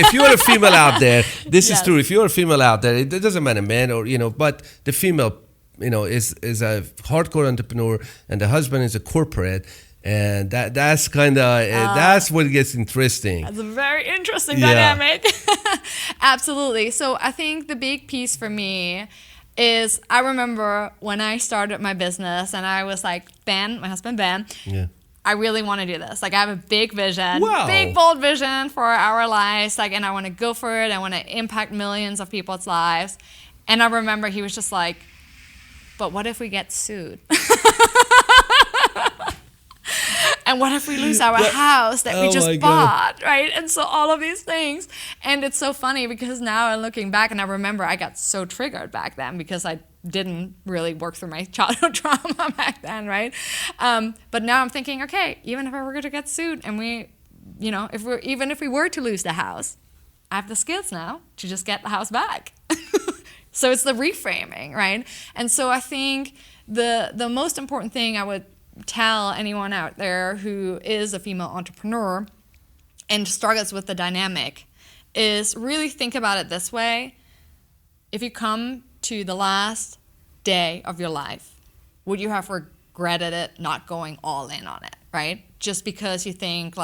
if you're a female out there, this is true. If you're a female out there, it doesn't matter, man or, but the female, is a hardcore entrepreneur and the husband is a corporate. And that's kind of, that's what gets interesting. That's a very interesting dynamic. Absolutely. So I think the big piece for me is I remember when I started my business and I was like, Ben, my husband Ben, I really want to do this. I have a big vision, big, bold vision for our lives. And I want to go for it. I want to impact millions of people's lives. And I remember he was just like, but what if we get sued? And what if we lose our house that we just bought, right? And so all of these things. And it's so funny because now I'm looking back and I remember I got so triggered back then because I didn't really work through my childhood trauma back then, right? But now I'm thinking, okay, even if I were going to get sued and even if we were to lose the house, I have the skills now to just get the house back. So it's the reframing, right? And so I think the most important thing I would tell anyone out there who is a female entrepreneur and struggles with the dynamic is really think about it this way. If you come to the last day of your life, would you have regretted it not going all in on it, right? Just because you think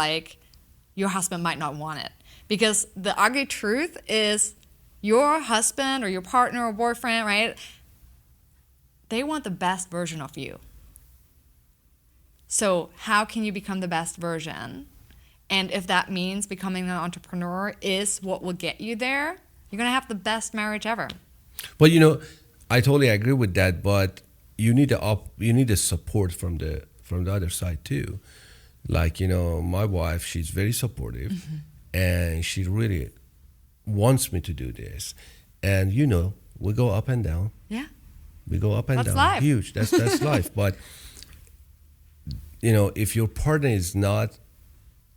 your husband might not want it. Because the ugly truth is your husband or your partner or boyfriend, right? They want the best version of you. So how can you become the best version? And if that means becoming an entrepreneur is what will get you there, you're going to have the best marriage ever. Well, I totally agree with that, but you need the support from the other side too. My wife, she's very supportive, and she really wants me to do this. And we go up and down. Yeah. We go up and That's down. Life. Huge. That's life. But if your partner is not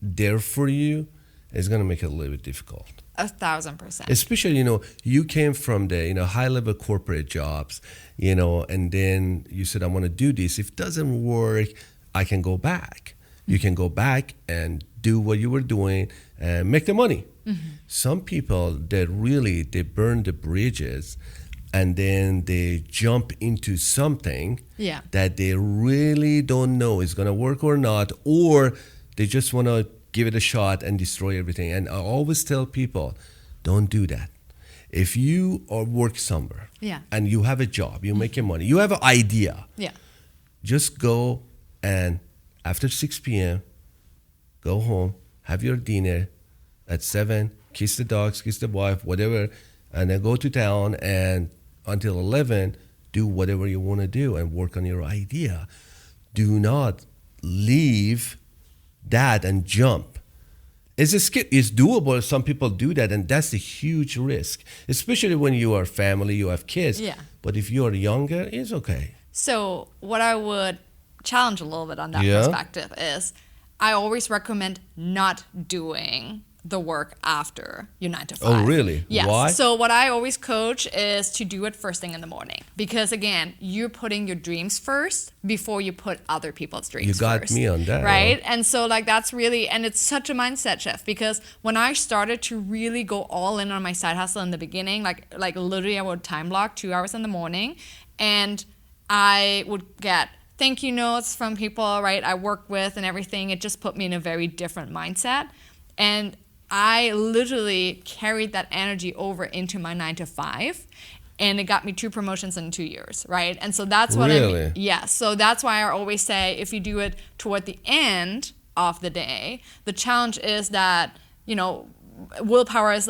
there for you, it's going to make it a little bit difficult. 1,000%. Especially, you came from the, high-level corporate jobs, and then you said, I want to do this. If it doesn't work, I can go back. You can go back and do what you were doing and make the money. Mm-hmm. Some people, they burn the bridges and then they jump into something that they really don't know is going to work or not, or they just want to give it a shot and destroy everything. And I always tell people, don't do that. If you work somewhere and you have a job, you're making money, you have an idea, just go and after 6 p.m., go home, have your dinner at 7, kiss the dogs, kiss the wife, whatever, and then go to town and until 11, do whatever you want to do and work on your idea. Do not leave that and jump. It's doable. Some people do that, and that's a huge risk, especially when you are family, you have kids. Yeah. But if you are younger, it's okay. So what I would challenge a little bit on that perspective is I always recommend not doing the work after your 9 to 5. Oh, really? Yes. Why? So what I always coach is to do it first thing in the morning. Because again, you're putting your dreams first before you put other people's dreams first. You got me on that. Right? And so that's really, and it's such a mindset shift, because when I started to really go all in on my side hustle in the beginning, like literally I would time block 2 hours in the morning, and I would get thank you notes from people, right, I work with and everything. It just put me in a very different mindset. And I literally carried that energy over into my 9 to 5, and it got me 2 promotions in 2 years, right? And so that's what I mean. Yeah, so that's why I always say if you do it toward the end of the day, the challenge is that, willpower is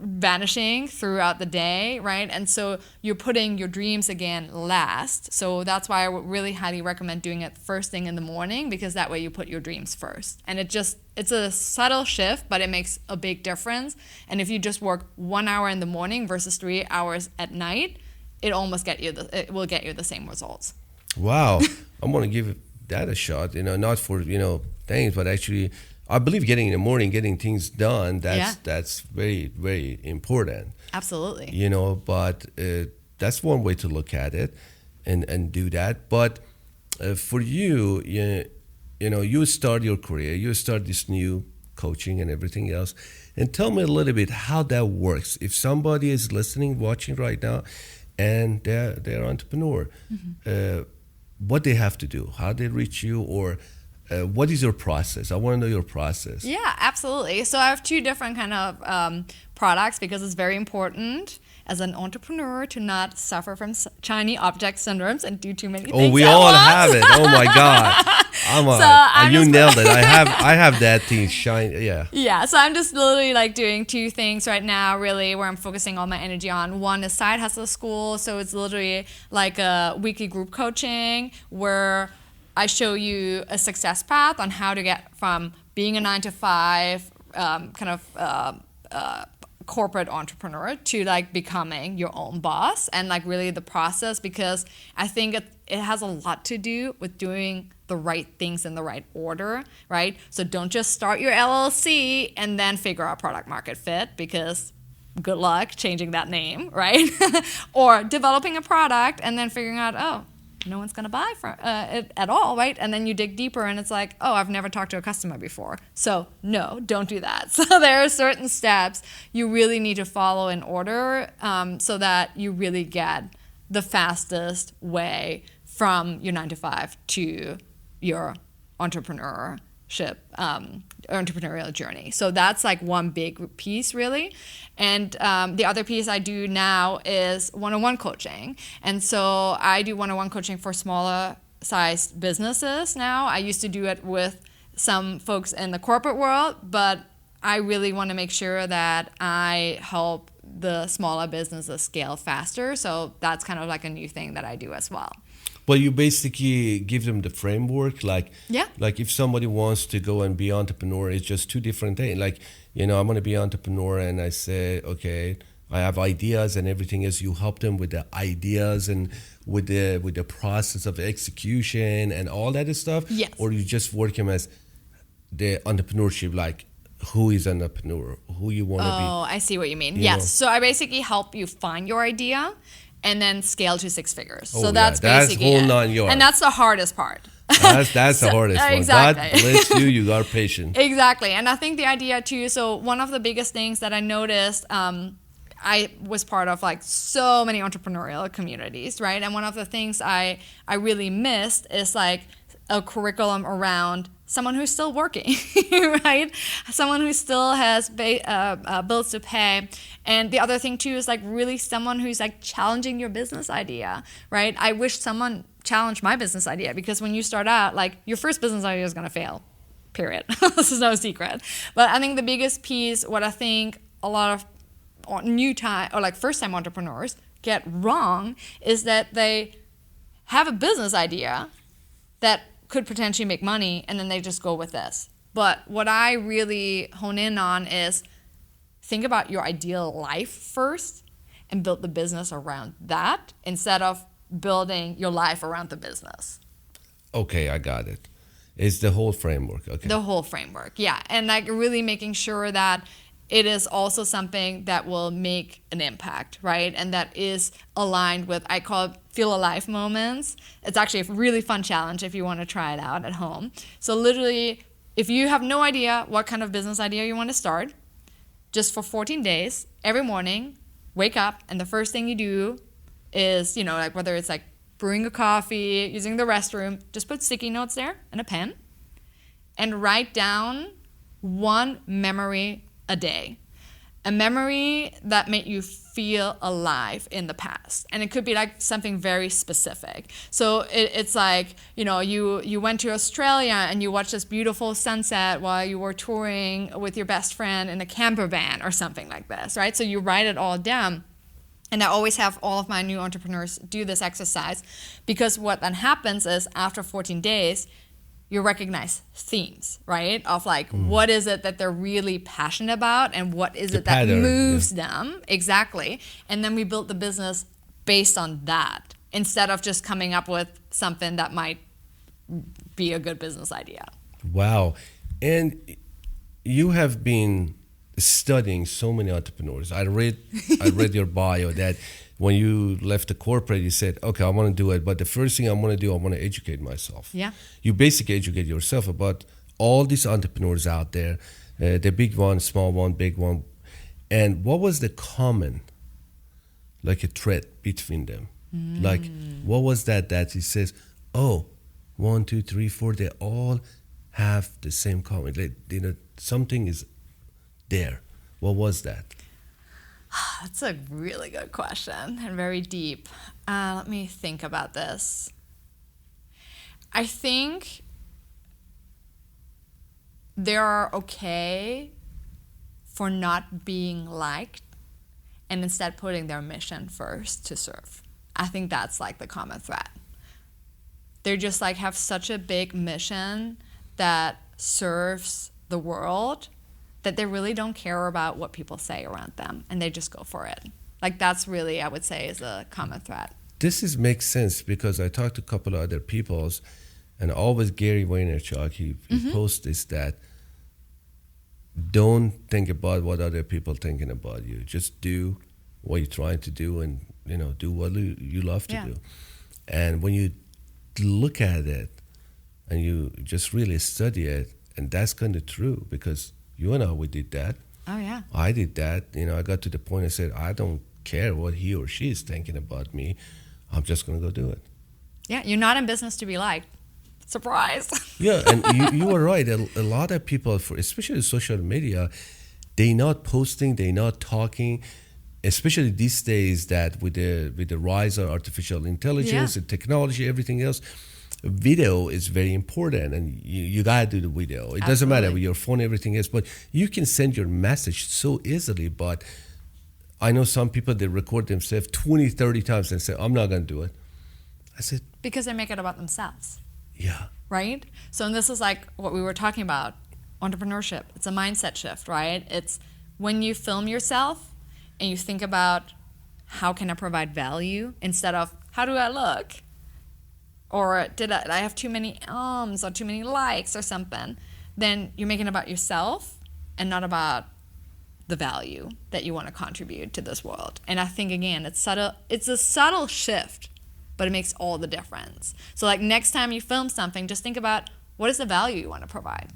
vanishing throughout the day, right? And so you're putting your dreams again last. So that's why I would really highly recommend doing it first thing in the morning, because that way you put your dreams first. And it's a subtle shift, but it makes a big difference. And if you just work 1 hour in the morning versus 3 hours at night, it will get you the same results. Wow. I'm going to give that a shot, not for, things, but actually I believe getting in the morning, getting things done, that's very, very important. Absolutely. But that's one way to look at it and do that. But for you, you start your career, you start this new coaching and everything else. And tell me a little bit how that works. If somebody is listening, watching right now, and they're an entrepreneur, what they have to do, how they reach you, or what is your process? I want to know your process. Yeah, absolutely. So I have 2 different kind of products, because it's very important as an entrepreneur to not suffer from shiny object syndromes and do too many things. Oh, we all have it. Oh my God. You nailed it. I have that thing shine. Yeah. Yeah. So I'm just literally doing 2 things right now, really, where I'm focusing all my energy on. One is Side Hustle School. So it's literally like a weekly group coaching where I show you a success path on how to get from being a 9 to 5 corporate entrepreneur to becoming your own boss, and really the process, because I think it has a lot to do with doing the right things in the right order, right? So don't just start your LLC and then figure out product market fit, because good luck changing that name, right? Or developing a product and then figuring out, no one's going to buy it at all, right? And then you dig deeper and it's I've never talked to a customer before. So no, don't do that. So there are certain steps you really need to follow in order so that you really get the fastest way from your 9 to 5 to your entrepreneurial journey. So that's one big piece, really. And the other piece I do now is one-on-one coaching. And so I do one-on-one coaching for smaller sized businesses now. I used to do it with some folks in the corporate world, but I really want to make sure that I help the smaller businesses scale faster. So that's kind of a new thing that I do as well. Well, you basically give them the framework, like if somebody wants to go and be entrepreneur, it's just 2 different things. I'm going to be entrepreneur, and I say, okay, I have ideas and everything else. You help them with the ideas and with the process of the execution and all that stuff. Yes. Or you just work them as, the entrepreneurship, like who is an entrepreneur, who you want to be. Oh, I see what you mean. You Yes. know? So I basically help you find your idea and then scale to 6 figures. Oh, So yeah, that's that's basically whole it. 9 yards. And that's the hardest part. That's the hardest one. Exactly. God bless you. You got patient. Exactly. And I think the idea too, so one of the biggest things that I noticed, I was part of like so many entrepreneurial communities, right? And one of the things I really missed is like a curriculum around someone who's still working, right? Someone who still has bills to pay. And the other thing too is like really someone who's like challenging your business idea, right? I wish someone challenged my business idea, because when you start out, like your first business idea is going to fail, period. This is no secret. But I think the biggest piece, what I think a lot of new time or like first time entrepreneurs get wrong is that they have a business idea that could potentially make money, and then they just go with this. But what I really hone in on is think about your ideal life first and build the business around that instead of building your life around the business. Okay, I got it. It's the whole framework. Okay. The whole framework, yeah. And like really making sure that it is also something that will make an impact, right? And that is aligned with, I call it feel alive moments. It's actually a really fun challenge if you want to try it out at home. So literally, if you have no idea what kind of business idea you want to start, just for 14 days, every morning, wake up, and the first thing you do is, you know, like whether it's like brewing a coffee, using the restroom, just put sticky notes there and a pen and write down one memory a day. A memory that made you feel alive in the past. And it could be like something very specific. So it's like, you know, you went to Australia and you watched this beautiful sunset while you were touring with your best friend in a camper van or something like this, right? So you write it all down. And I always have all of my new entrepreneurs do this exercise, because what then happens is after 14 days, you recognize themes, right? Of like, what is it that they're really passionate about and what is it that moves them? Exactly. And then we built the business based on that instead of just coming up with something that might be a good business idea. Wow. And you have been studying so many entrepreneurs. I read your bio that when you left the corporate, you said, okay, I want to do it, but the first thing I want to do, I want to educate myself. Yeah. You basically educate yourself about all these entrepreneurs out there, the big one, small one, big one. And what was the common, like a thread between them? Like, what was that he says, oh, 1, 2, 3, 4, they all have the same common. Like, you know, something is there. What was that? That's a really good question and very deep. Let me think about this. I think they are okay for not being liked and instead putting their mission first to serve. I think that's like the common thread. They're just like have such a big mission that serves the world that they really don't care about what people say around them, and they just go for it. Like that's really, I would say, is a common thread. Makes sense, because I talked to a couple of other peoples, and always Gary Vaynerchuk, he posts this, that don't think about what other people thinking about you. Just do what you're trying to do, and you know, do what you love to do. And when you look at it and you just really study it, and that's kind of true, because you and I, we did that. Oh, yeah. I did that. You know, I got to the point I said, I don't care what he or she is thinking about me. I'm just going to go do it. Yeah, you're not in business to be liked. Surprise. Yeah, and you are right. A lot of people, especially social media, they not posting, they not talking, especially these days that with the rise of artificial intelligence and technology, everything else, video is very important, and you gotta do the video. It doesn't matter with your phone, everything else, but you can send your message so easily. But I know some people, they record themselves 20, 30 times and say, I'm not gonna do it. I said, because they make it about themselves. Yeah. Right? So, and this is like what we were talking about, entrepreneurship. It's a mindset shift, right? It's when you film yourself and you think about how can I provide value instead of how do I look? Or did I have too many or too many likes or something? then you're making it about yourself and not about the value that you want to contribute to this world. And I think, again, it's a subtle shift, but it makes all the difference. So like next time you film something, just think about what is the value you want to provide.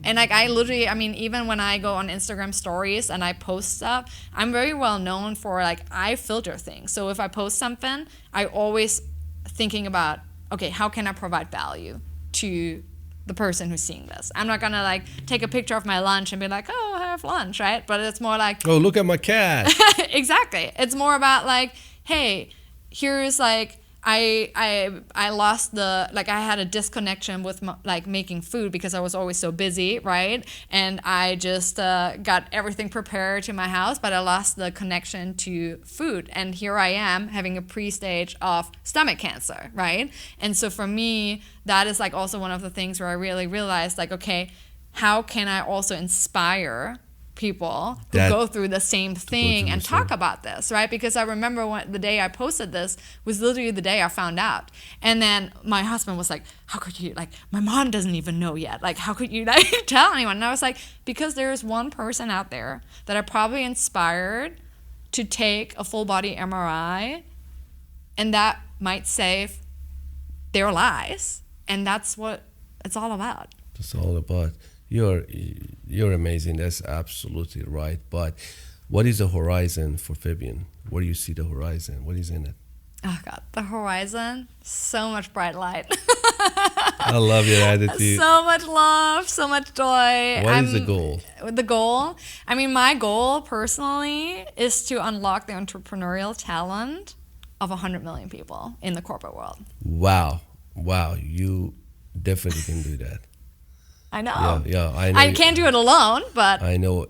And like I mean, even when I go on Instagram stories and I post stuff, I'm very well known for like I filter things. So if I post something, I always thinking about, okay, how can I provide value to the person who's seeing this? I'm not gonna like take a picture of my lunch and be like, oh, I have lunch, right? But it's more like, oh, look at my cat. Exactly. It's more about like, hey, here's like I lost I had a disconnection with like making food because I was always so busy, right? And I just got everything prepared to my house, but I lost the connection to food. And here I am having a pre-stage of stomach cancer, right? And so for me, that is like also one of the things where I really realized like, okay, how can I also inspire people who go through the same thing and talk about this, right? Because I remember the day I posted this was literally the day I found out. And then my husband was like, how could you, like, my mom doesn't even know yet. Like, how could you like tell anyone? And I was like, because there's one person out there that I probably inspired to take a full body MRI, and that might save their lives. And that's what it's all about. It's all about. You're amazing. That's absolutely right. But what is the horizon for Fabienne? Where do you see the horizon? What is in it? Oh God, the horizon, so much bright light. I love your attitude. So much love, so much joy. What is the goal? The goal? I mean, my goal personally is to unlock the entrepreneurial talent of 100 million people in the corporate world. Wow. You definitely can do that. I know. Yeah, I know. I can't do it alone, but I know.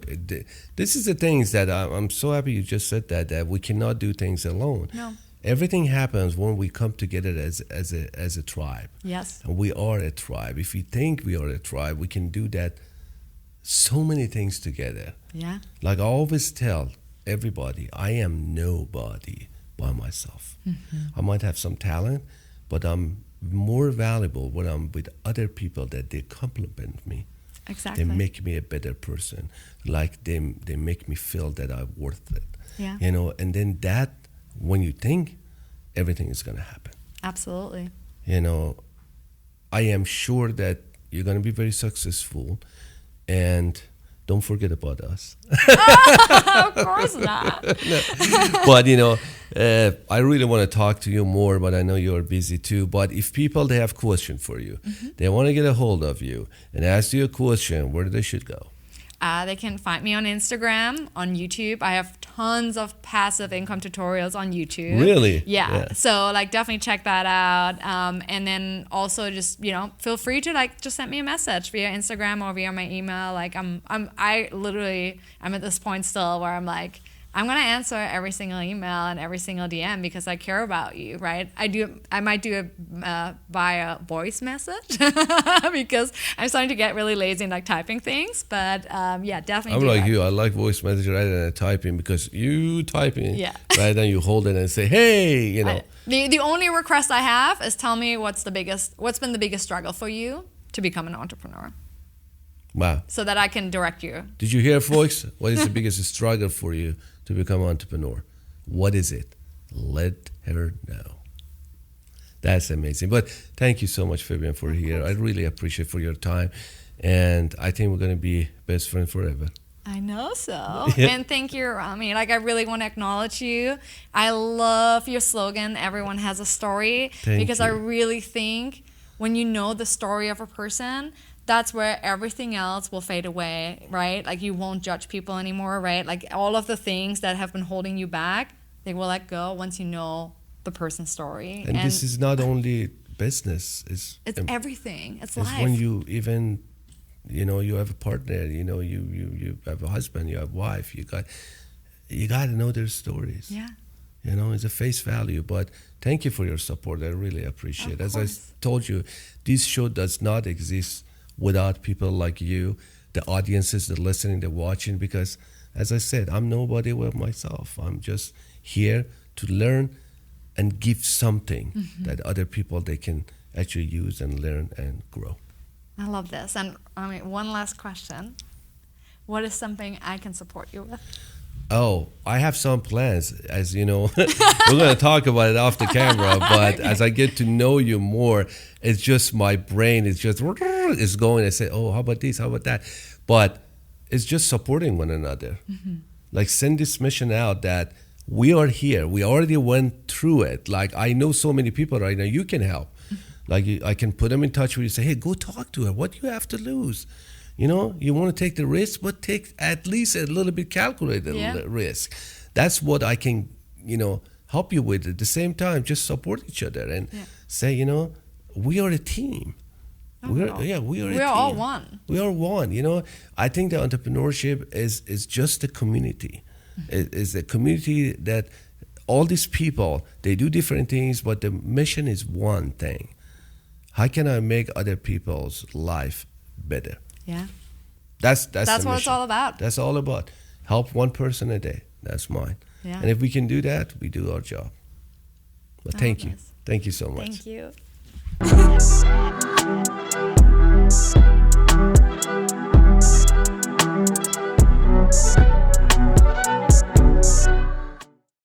This is the things that I'm so happy you just said that we cannot do things alone. No. Everything happens when we come together as a tribe. Yes. And we are a tribe. If we think we are a tribe, we can do that. So many things together. Yeah. Like I always tell everybody, I am nobody by myself. Mm-hmm. I might have some talent, but I'm more valuable when I'm with other people that they compliment me. Exactly. They make me a better person. Like they make me feel that I'm worth it. Yeah. You know, and then that, when you think, everything is going to happen. Absolutely. You know, I am sure that you're going to be very successful, and don't forget about us. Of course not. No. But, you know, I really want to talk to you more, but I know you're busy too. But if people, they have question for you, they want to get a hold of you and ask you a question, where they should go? They can find me on Instagram, on YouTube. I have tons of passive income tutorials on YouTube. Really? Yeah. So like definitely check that out. And then also just, you know, feel free to like just send me a message via Instagram or via my email. Like I'm at this point still where I'm like, I'm going to answer every single email and every single DM because I care about you, right? I might do it via voice message because I'm starting to get really lazy in like typing things. But yeah, definitely. I'm like you. I like voice message rather than typing because you typing, right? Then you hold it and say, hey, you know. The only request I have is tell me what's been the biggest struggle for you to become an entrepreneur. Wow. So that I can direct you. Did you hear, folks? What is the biggest struggle for you to become an entrepreneur? What is it? Let her know. That's amazing. But thank you so much, Fabienne, for here. I really appreciate for your time. And I think we're going to be best friends forever. I know so. Yeah. And thank you, Rami. Like, I really want to acknowledge you. I love your slogan, everyone has a story. Because I really think when you know the story of a person, that's where everything else will fade away, right? Like you won't judge people anymore, right? Like all of the things that have been holding you back, they will let go once you know the person's story. And this is not only business. It's everything. It's life. It's when you even, you know, you have a partner, you know, you have a husband, you have a wife, you got to know their stories. Yeah. You know, it's a face value. But thank you for your support. I really appreciate it. As I told you, this show does not exist without people like you, the audiences, the listening, the watching, because as I said, I'm nobody with myself. I'm just here to learn and give something that other people, they can actually use and learn and grow. I love this. And I mean, one last question. What is something I can support you with? Oh, I have some plans. As you know, we're going to talk about it off the camera. But Okay. as I get to know you more, it's just my brain is just is going. I say, oh, how about this? How about that? But it's just supporting one another. Like send this mission out that we are here. We already went through it. Like I know so many people right now. You can help. I can put them in touch with you. Say, hey, go talk to her. What do you have to lose? You know, you want to take the risk, but take at least a little bit calculated risk. That's what I can, help you with. At the same time, just support each other and say, we are a team. We are a team. We're all one. We are one. I think the entrepreneurship is just a community. It is a community that all these people, they do different things, but the mission is one thing. How can I make other people's life better? Yeah. That's what it's all about. That's all about. Help one person a day. That's mine. Yeah. And if we can do that, we do our job. But thank you. This. Thank you so much. Thank you.